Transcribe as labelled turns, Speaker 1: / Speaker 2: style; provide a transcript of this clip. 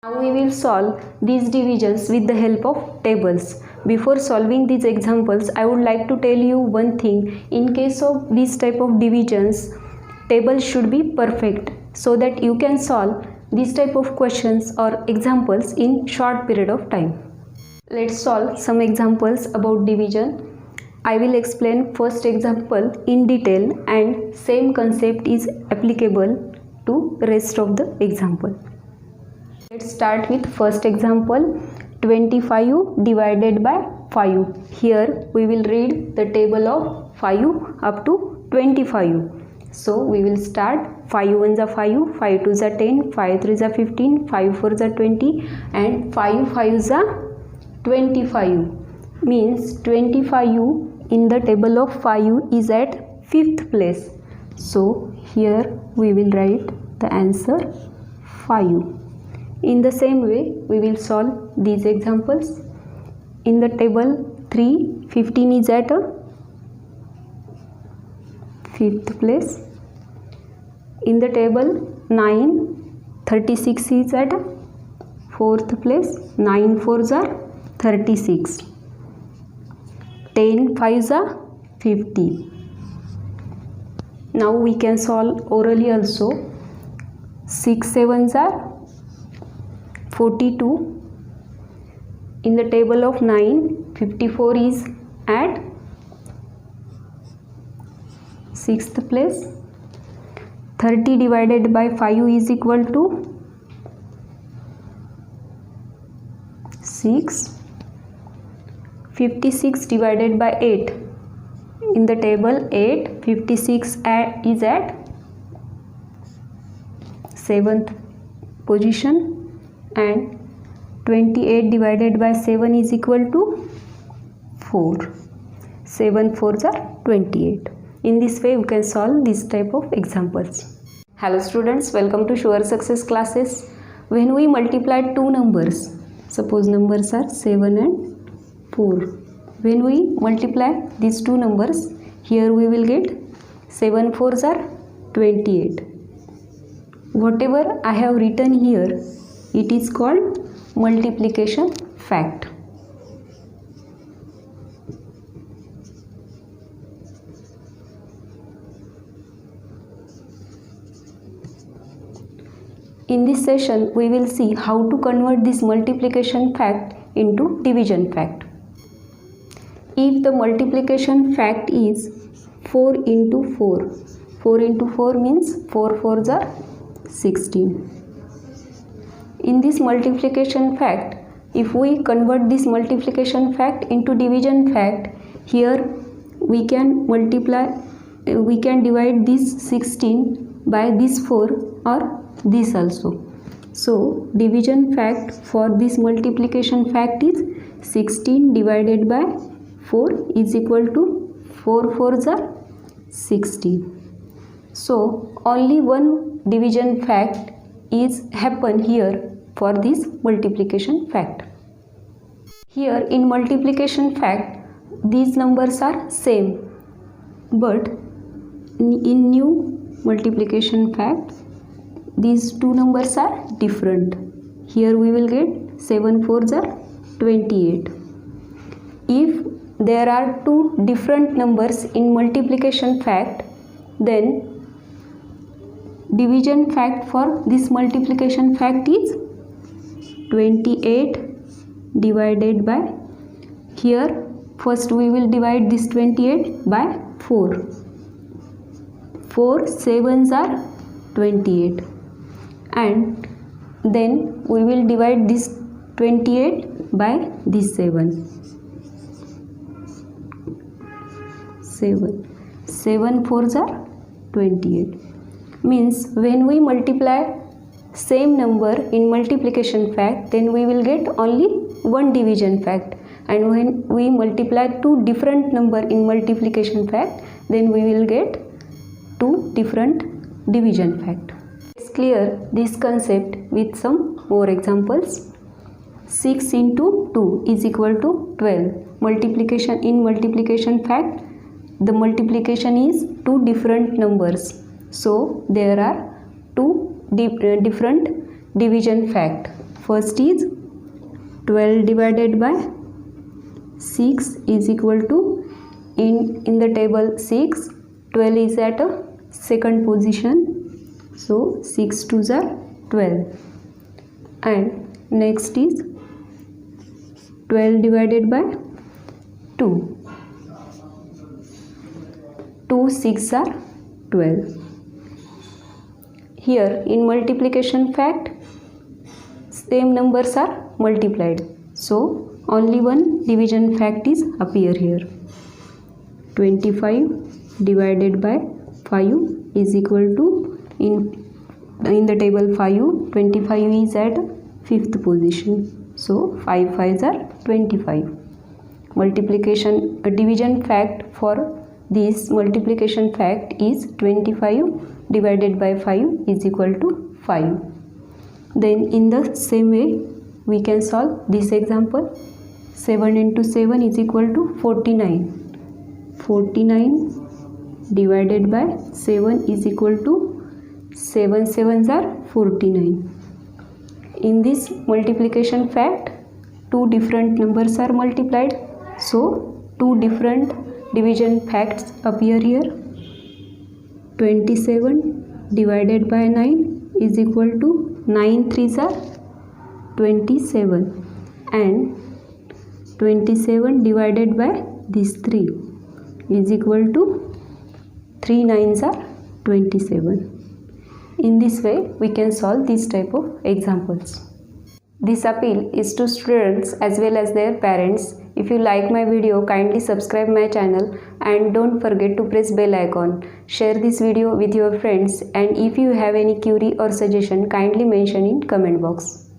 Speaker 1: Now we will solve these divisions with the help of tables. Before solving these examples, I would like to tell you one thing. In case of this type of divisions, tables should be perfect so that you can solve this type of questions or examples in short period of time. Let's solve some examples about division. I will explain first example in detail and same concept is applicable to rest of the example. Let's start with first example, 25 divided by 5. Here we will read the table of 5 up to 25. So we will start 5 1s are 5, 5 2s are 10, 5 3s are 15, 5 4s are 20 and 5 5s are 25. Means 25 in the table of 5 is at 5th place. So here we will write the answer 5. In the same way, we will solve these examples. In the table 3, 15 is at a 5th place. In the table 9, 36 is at a 4th place. 9 4s are 36. 10 5s are 50. Now we can solve orally also. 6 7s are 42. In the table of 9, 54 is at 6th place. 30 divided by 5 is equal to 6. 56 divided by 8. In the table 8, 56 is at 7th position. And 28 divided by 7 is equal to 4. 7 4s are 28. In this way you can solve this type of examples. Hello students, welcome to Sure Success classes. When we multiply two numbers, suppose numbers are 7 and 4. When we multiply these two numbers, here we will get 7 4s are 28. Whatever I have written here, it is called multiplication fact. In this session, we will see how to convert this multiplication fact into division fact. If the multiplication fact is 4 into 4, 4 into 4 means 4 4s are 16. In this multiplication fact, if we convert this multiplication fact into division fact, here we can divide this 16 by this 4 or this also. So division fact for this multiplication fact is 16 divided by 4 is equal to 4 4s are 16. So only one division fact is happen here for this multiplication fact. Here in multiplication fact, these numbers are same, but in new multiplication fact, these two numbers are different. Here we will get 7 4s are 28. If there are two different numbers in multiplication fact, then division fact for this multiplication fact is 28 divided by, here first we will divide this 28 by 4. 4 7s are 28 and then we will divide this 28 by this 7. 7 4s are 28. Means when we multiply same number in multiplication fact, then we will get only one division fact, and when we multiply two different number in multiplication fact, then we will get two different division fact. Let's clear this concept with some more examples. 6 into 2 is equal to 12. Multiplication in multiplication fact, the multiplication is two different numbers, so there are two different division fact. First is 12 divided by 6 is equal to, in the table 6, 12 is at a second position, so 6 2s are 12. And next is 12 divided by 2. 2 6 are 12. Here in multiplication fact, same numbers are multiplied, so only one division fact is appear here. 25 divided by 5 is equal to, in the table 5, 25 is at 5th position, so 5 5s are 25. Multiplication division fact for this multiplication fact is 25 divided by 5 is equal to 5. Then in the same way we can solve this example. 7 into 7 is equal to 49. 49 divided by 7 is equal to 7 7s are 49. In this multiplication fact, two different numbers are multiplied, so two different division facts appear here. 27 divided by 9 is equal to 9 3s are 27, and 27 divided by this 3 is equal to 3 9s are 27. In this way we can solve this type of examples. This appeal is to students as well as their parents. If you like my video, kindly subscribe my channel and don't forget to press bell icon. Share this video with your friends, and if you have any query or suggestion, kindly mention in comment box.